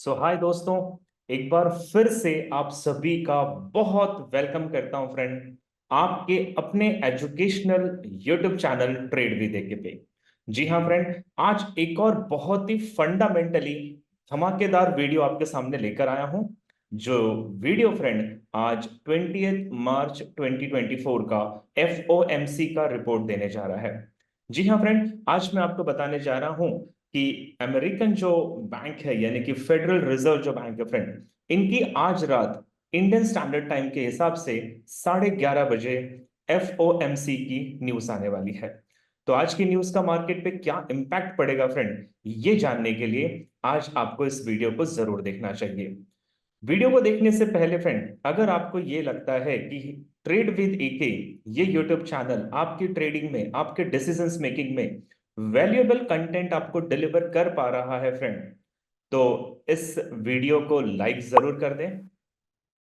हाय दोस्तों, एक बार फिर से आप सभी का बहुत वेलकम करता हूं फ्रेंड, आपके अपने educational YouTube channel trade with AK पे। जी हाँ फ्रेंड, आज एक और बहुत ही फंडामेंटली धमाकेदार वीडियो आपके सामने लेकर आया हूं। जो वीडियो फ्रेंड आज 20 मार्च 2024 का FOMC का रिपोर्ट देने जा रहा है। जी हाँ फ्रेंड, आज मैं आपको बताने जा रहा हूं कि अमेरिकन जो बैंक है यानी कि फेडरल रिजर्व जो बैंक है फ्रेंड, इनकी आज रात इंडियन स्टैंडर्ड टाइम के हिसाब से 11:30 बजे FOMC की न्यूज आने वाली है। तो आज की न्यूज का मार्केट पे क्या इंपैक्ट पड़ेगा फ्रेंड, ये जानने के लिए आज आपको इस वीडियो को जरूर देखना चाहिए। वीडियो को देखने से पहले फ्रेंड, अगर आपको ये लगता है कि ट्रेड विद एके ये यूट्यूब चैनल आपकी ट्रेडिंग में, आपके डिसीजंस मेकिंग में वैल्यूएबल कंटेंट आपको डिलीवर कर पा रहा है फ्रेंड, तो इस वीडियो को लाइक जरूर कर दें।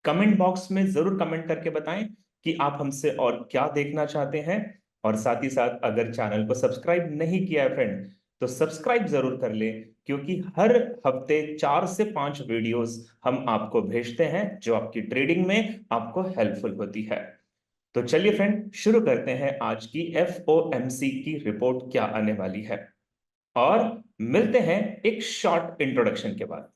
कमेंट बॉक्स में जरूर कमेंट करके बताएं कि आप हमसे और क्या देखना चाहते हैं। और साथ ही साथ अगर चैनल को सब्सक्राइब नहीं किया है फ्रेंड, तो सब्सक्राइब जरूर कर ले, क्योंकि हर हफ्ते 4 से 5 वीडियोस हम आपको भेजते हैं जो आपकी ट्रेडिंग में आपको हेल्पफुल होती है। तो चलिए फ्रेंड, शुरू करते हैं आज की FOMC की रिपोर्ट क्या आने वाली है, और मिलते हैं एक शॉर्ट इंट्रोडक्शन के बाद।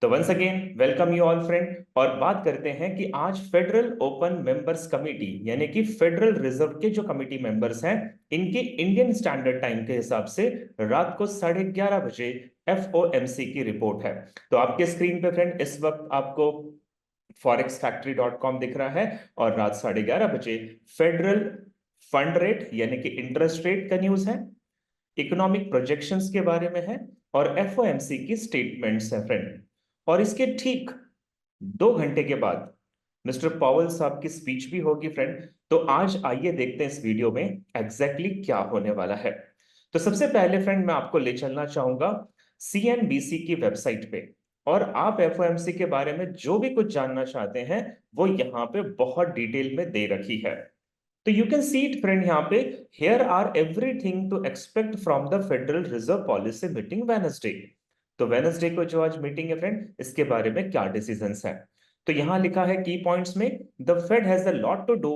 तो once again welcome you all friend, और बात करते हैं कि आज फेडरल ओपन मेंबर्स कमेटी यानी कि फेडरल रिजर्व के जो कमेटी मेंबर्स हैं, इनके इंडियन स्टैंडर्ड टाइम के हिसाब से रात को 11:30 बजे FOMC की रिपोर्ट है। तो आपके स्क्रीन पे फ्रेंड इस वक्त आपको forexfactory.com दिख रहा है, और रात 11:30 बजे फेडरल फंड रेट यानी कि इंटरेस्ट रेट का न्यूज है, इकोनॉमिक प्रोजेक्शंस के बारे में है, और FOMC की स्टेटमेंट्स है फ्रेंड। और इसके ठीक 2 घंटे के बाद मिस्टर पॉवेल साहब की स्पीच भी होगी फ्रेंड। तो आज आइए देखते हैं इस वीडियो में एग्जैक्टली क्या होने वाला है। तो सबसे पहले फ्रेंड मैं आपको ले चलना चाहूंगा CNBC की वेबसाइट पे, और आप FOMC के बारे में जो भी कुछ जानना चाहते हैं वो यहाँ पे बहुत डिटेल में दे रखी है। तो you can see it friend, यहाँ पे here are everything to expect from the federal reserve policy meeting Wednesday. तो वेनसडे को जो आज मीटिंग है फ्रेंड, इसके बारे में क्या डिसीजंस है। तो यहां लिखा है की पॉइंट्स में, the fed has a lot to do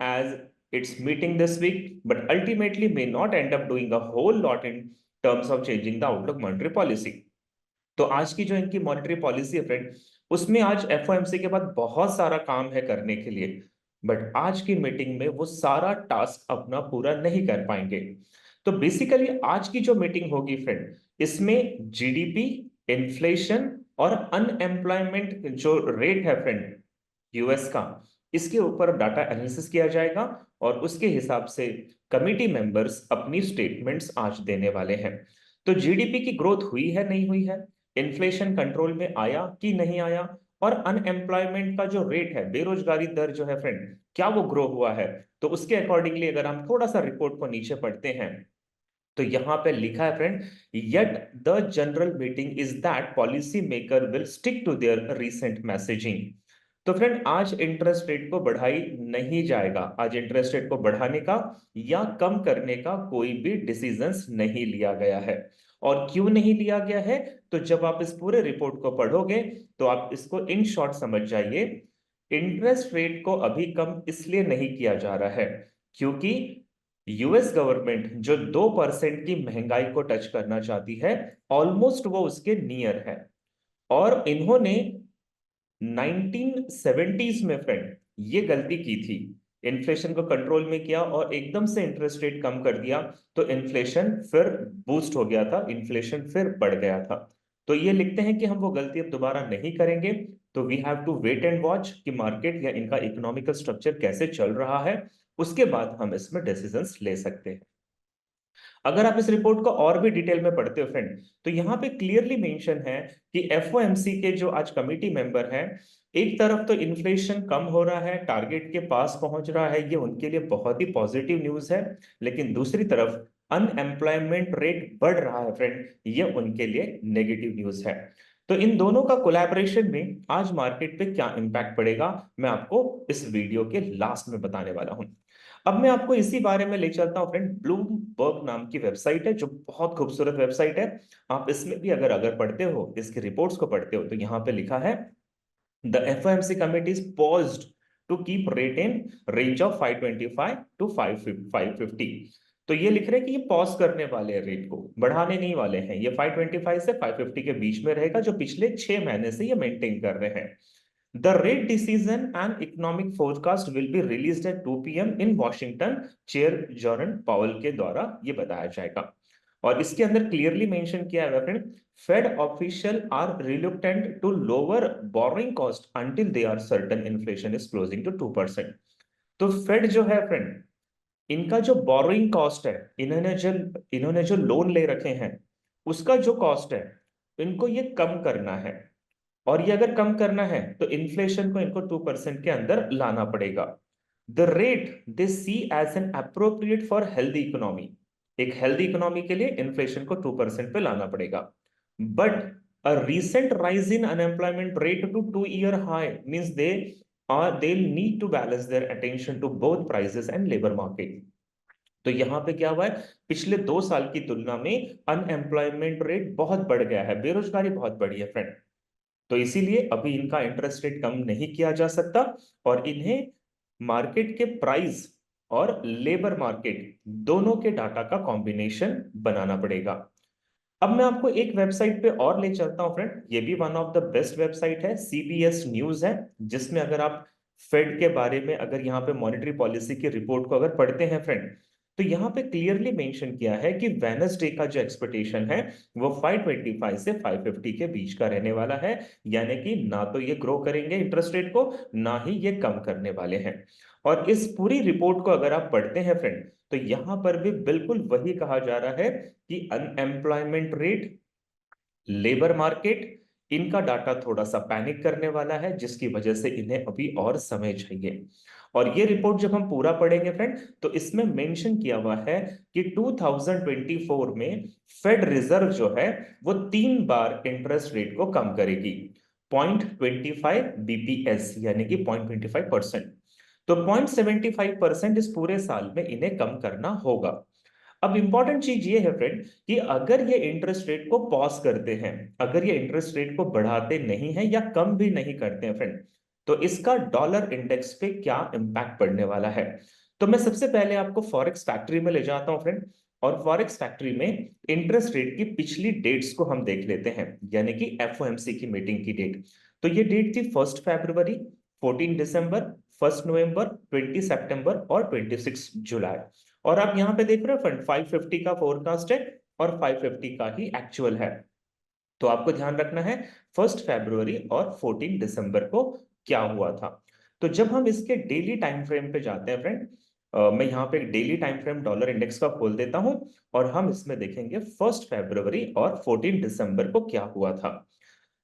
as its meeting this week, but ultimately may not end up doing a whole lot in terms of changing the outlook monetary policy. तो आज की जो इनकी monetary policy है friend, उसमें आज FOMC के बाद बहुत सारा काम है करने के लिए, बट आज की मीटिंग में वो सारा टास्क अपना पूरा नहीं कर पाएंगे। तो बेसिकली आज की जो मीटिंग होगी फ्रेंड, इसमें GDP, इन्फ्लेशन और अनएम्प्लॉयमेंट जो रेट है फ्रेंड US का, इसके ऊपर डाटा एनालिसिस किया जाएगा, और उसके हिसाब से कमिटी मेंबर्स अपनी स्टेटमेंट्स आज देने वाले हैं। तो GDP की ग्रोथ हुई है नहीं हुई है, इन्फ्लेशन कंट्रोल में आया कि नहीं आया, और अनएम्प्लॉयमेंट का जो रेट है, बेरोजगारी दर जो है फ्रेंड, क्या वो ग्रो हुआ है। तो उसके अकॉर्डिंगली अगर हम थोड़ा सा रिपोर्ट को नीचे पढ़ते हैं, तो यहां पे लिखा है friend, yet the general meeting is that policy maker will stick to their recent messaging. तो फ्रेंड आज इंटरेस्ट रेट को बढ़ाई नहीं जाएगा, आज इंटरेस्ट रेट को बढ़ाने का या कम करने का कोई भी डिसीजंस नहीं लिया गया है। और क्यों नहीं लिया गया है, तो जब आप इस पूरे रिपोर्ट को पढ़ोगे तो आप इसको इन शॉर्ट समझ जाइए इंटरेस्ट रेट को अभी कम इसलिए नहीं किया जा रहा है क्योंकि यूएस गवर्नमेंट जो 2% की महंगाई को टच करना चाहती है, ऑलमोस्ट वो उसके नियर है। और इन्होंने 1970s में फ्रेंड ये गलती की थी, इन्फ्लेशन को कंट्रोल में किया और एकदम से इंटरेस्ट रेट कम कर दिया, तो इन्फ्लेशन फिर बूस्ट हो गया था, इन्फ्लेशन फिर बढ़ गया था। तो ये लिखते हैं कि हम वो गलती अब दोबारा नहीं करेंगे। तो we have to wait and watch कि मार्केट या इनका इकोनॉमिकल स्ट्रक्चर कैसे चल रहा है, उसके बाद हम इसमें डिसीजंस ले सकते हैं। अगर आप इस रिपोर्ट को और भी डिटेल में पढ़ते हो फ्रेंड, तो यहाँ पे क्लियरली मेंशन है कि एफओएमसी के जो आज कमिटी मेंबर हैं, एक तरफ तो इन्फ्लेशन कम हो रहा है, टारगेट के पास पहुंच रहा है, ये उनके लिए बहुत ही पॉजिटिव न्यूज है। लेकिन दूसरी तरफ अनएम्प्लॉयमेंट रेट बढ़ रहा है फ्रेंड, ये उनके लिए नेगेटिव न्यूज है। तो इन दोनों का कोलैबोरेशन में आज मार्केट पे क्या इंपैक्ट पड़ेगा, मैं आपको इस वीडियो के लास्ट में बताने वाला हूं। अब मैं आपको इसी बारे में ले चलता हूं फ्रेंड। ब्लूमबर्ग नाम की वेबसाइट है जो बहुत खूबसूरत वेबसाइट है। आप इसमें भी अगर अगर पढ़ते हो, इसके रिपोर्ट्स को पढ़ते हो, तो यहाँ पे लिखा है the FOMC committee is paused to keep rate in range of 525 to 550। तो ये लिख रहे हैं कि ये पॉज करने वाले हैं, रेट को बढ़ाने नहीं वाले हैं। ये 525 से 550 के बीच में रहेगा, जो पिछले 6 महीने से ये मेंटेन कर रहे हैं। The rate decision and economic forecast will be released at 2 p.m. in Washington, chair Jordan Powell के द्वारा ये बताया जाएगा। और इसके अंदर क्लियरली मेंशन किया है friend, fed official are reluctant to lower borrowing cost until they are certain inflation is closing to 2%। तो फेड जो है फ्रेंड, इनका जो बोरोइंग कॉस्ट है, इन्होंने जो लोन ले रखे हैं, उसका जो कॉस्ट है, इनको ये कम करना है। और ये अगर कम करना है तो इन्फ्लेशन को इनको 2% के अंदर लाना पड़ेगा। The rate they see as an appropriate for healthy economy, एक हेल्दी इकोनॉमी के लिए इन्फ्लेशन को 2% पे लाना पड़ेगा। But a recent rise in unemployment rate to 2-year high means they'll need to balance their attention to both prices and labor market। तो यहां पे क्या हुआ है, पिछले 2 साल की तुलना में अनएम्प्लॉयमेंट रेट बहुत बढ़ गया है, बेरोजगारी बहुत बढ़ी है फ्रेंड। तो इसीलिए अभी इनका इंटरेस्ट रेट कम नहीं किया जा सकता, और इन्हें मार्केट के प्राइस और लेबर मार्केट दोनों के डाटा का कॉम्बिनेशन बनाना पड़ेगा। अब मैं आपको एक वेबसाइट पे और ले चलता हूं फ्रेंड, ये भी one of the best website है, सीबीएस न्यूज है, जिसमें अगर आप फेड के बारे में, अगर यहाँ पे मॉनेटरी पॉलिसी की रिपोर्ट को अगर पढ़ते हैं फ्रेंड, तो यहाँ पे क्लियरली मेंशन किया है कि वेडनेसडे का जो एक्सपेक्टेशन है वो 525 से 550 के बीच का रहने वाला है। यानी कि ना तो ये ग्रो करेंगे इंटरेस्ट रेट को, ना ही ये कम करने वाले हैं। और इस पूरी रिपोर्ट को अगर आप पढ़ते हैं फ्रेंड, तो यहां पर भी बिल्कुल वही कहा जा रहा है कि अनएम्प्लॉयमेंट रेट, लेबर मार्केट, इनका डाटा थोड़ा सा पैनिक करने वाला है, जिसकी वजह से इन्हें अभी और समय चाहिए। और ये रिपोर्ट जब हम पूरा पढ़ेंगे फ्रेंड, तो इसमें मेंशन किया हुआ है कि 2024 में फेड रिजर्व जो है वो 3 बार इंटरेस्ट रेट को कम करेगी, 0.25 बीपीएस यानी कि 0.25%। तो 0.75% इस पूरे साल में इन्हें कम करना होगा। अब इंपॉर्टेंट चीज ये है फ्रेंड कि अगर ये इंटरेस्ट रेट को पॉज करते हैं, अगर ये इंटरेस्ट रेट को बढ़ाते नहीं है या कम भी नहीं करते हैं फ्रेंड, तो इसका डॉलर इंडेक्स पे क्या इंपैक्ट पड़ने वाला है। तो मैं सबसे पहले आपको फॉरेक्स फैक्ट्री में ले जाता हूं फ्रेंड, और फॉरेक्स फैक्ट्री में इंटरेस्ट रेट की पिछली डेट्स को हम देख लेते हैं, यानी कि एफओएमसी की मीटिंग की डेट। तो ये डेट थी 1 फरवरी, 14 दिसंबर, 1 नवंबर, 20 सितंबर और 26 जुलाई। और आप यहां पे देख रहे हो फ्रेंड, 550 का फोरकास्ट है और 550 का ही एक्चुअल है। तो आपको ध्यान रखना है 1 फरवरी और 14 दिसंबर को क्या हुआ था। तो जब हम इसके डेली टाइम फ्रेम पे जाते हैं फ्रेंड, मैं यहाँ पे एक daily time frame dollar index का खोल देता हूं, और हम इसमें देखेंगे 1 फरवरी और 14 दिसंबर को क्या हुआ था।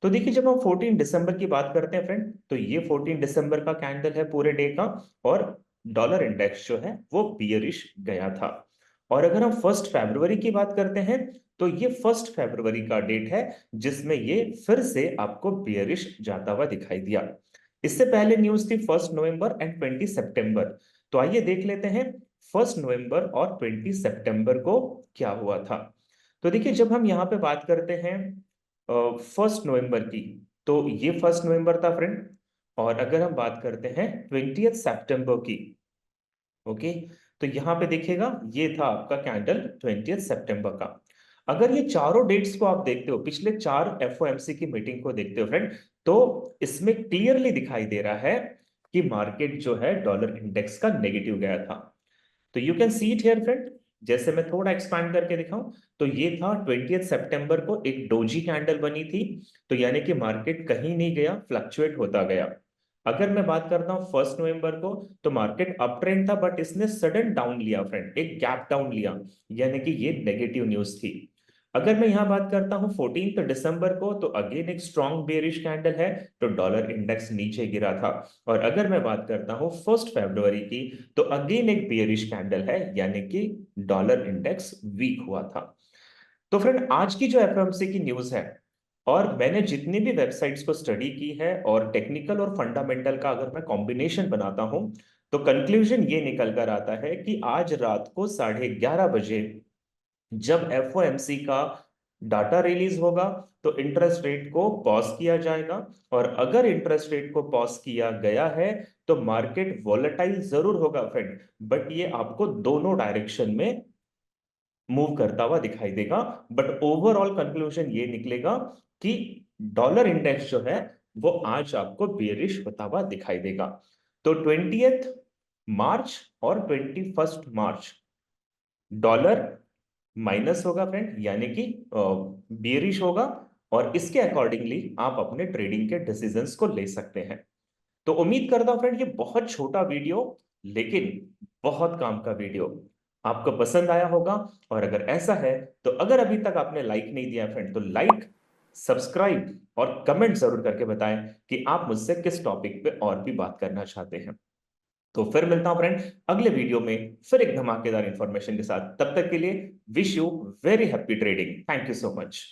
तो देखिए, जब हम 14 दिसंबर की बात करते हैं फ्रेंड, तो ये 14 दिसंबर का कैंडल है पूरे डे का, और डॉलर इंडेक्स जो है वो बियरिश गया था। और अगर हम 1 फरवरी की बात करते हैं, तो ये 1 फरवरी का डेट है जिसमें ये फिर से आपको बियरिश जाता हुआ दिखाई दिया। इससे पहले न्यूज थी 1 नवंबर एंड 20 सितंबर। तो आइए देख लेते हैं 1 नवंबर और 20 सितंबर को क्या हुआ था। तो देखिए, जब हम यहाँ पे बात करते हैं 1 नवंबर की, तो ये 1 नवंबर था फ्रेंड, और अगर हम बात करते हैं 20 सितंबर की, ओके, तो यहाँ पे देखिएगा ये था आपका कैंडल 20 सितंबर का। अगर ये चारों डेट्स को आप देखते हो, पिछले 4 एफओएमसी की मीटिंग को देखते हो फ्रेंड, तो इसमें क्लियरली दिखाई दे रहा है कि मार्केट जो है डॉलर इंडेक्स का नेगेटिव गया था। तो you can see it here friend. जैसे मैं थोड़ा एक्सपैंड करके दिखाऊं, तो ये था 20 सितंबर को एक डोजी कैंडल बनी थी। तो यानी कि मार्केट कहीं नहीं गया, फ्लक्चुएट होता गया। अगर मैं बात करता हूं 1 नवंबर को, तो मार्केट अप ट्रेंड था, बट इसने सडन डाउन लिया फ्रेंड, एक गैप डाउन लिया, यानी कि ये नेगेटिव न्यूज थी। अगर मैं यहां बात करता हूं 14 दिसंबर को, तो अगेन एक स्ट्रॉन्ग बेरिश कैंडल है, तो डॉलर इंडेक्स नीचे गिरा था। और अगर मैं बात करता हूं 1 फरवरी की, तो अगेन एक बेयरिश कैंडल है, यानी कि डॉलर इंडेक्स वीक हुआ था। तो फ्रेंड, आज की जो एफओएमसी की न्यूज है, और मैंने जितनी भी वेबसाइट्स को स्टडी की है, और टेक्निकल और फंडामेंटल का अगर मैं कॉम्बिनेशन बनाता हूं, तो कंक्लूजन ये निकल कर आता है कि आज रात को 11:30 बजे जब एफओएमसी का डाटा रिलीज होगा, तो इंटरेस्ट रेट को पॉज किया जाएगा। और अगर इंटरेस्ट रेट को पॉज किया गया है, तो मार्केट वॉलेटाइल जरूर होगा फ्रेंड, बट ये आपको दोनों डायरेक्शन में मूव करता हुआ दिखाई देगा। बट ओवरऑल कंक्लूजन ये निकलेगा कि डॉलर इंडेक्स जो है वो आज आपको बेरिश होता हुआ दिखाई देगा। तो 20 मार्च और 21 मार्च डॉलर माइनस होगा फ्रेंड, यानी कि बेरिश होगा। और इसके अकॉर्डिंगली आप अपने ट्रेडिंग के डिसीजंस को ले सकते हैं। तो उम्मीद करता हूं फ्रेंड, ये बहुत छोटा वीडियो, लेकिन बहुत काम का वीडियो आपको पसंद आया होगा। और अगर ऐसा है, तो अगर अभी तक आपने लाइक नहीं दिया फ्रेंड, तो लाइक, सब्सक्राइब और कमेंट जरूर करके बताएं कि आप मुझसे किस टॉपिक पे और भी बात करना चाहते हैं। तो फिर मिलता हूं फ्रेंड अगले वीडियो में, फिर एक धमाकेदार इंफॉर्मेशन के साथ। तब तक के लिए wish you very happy trading. Thank you so much.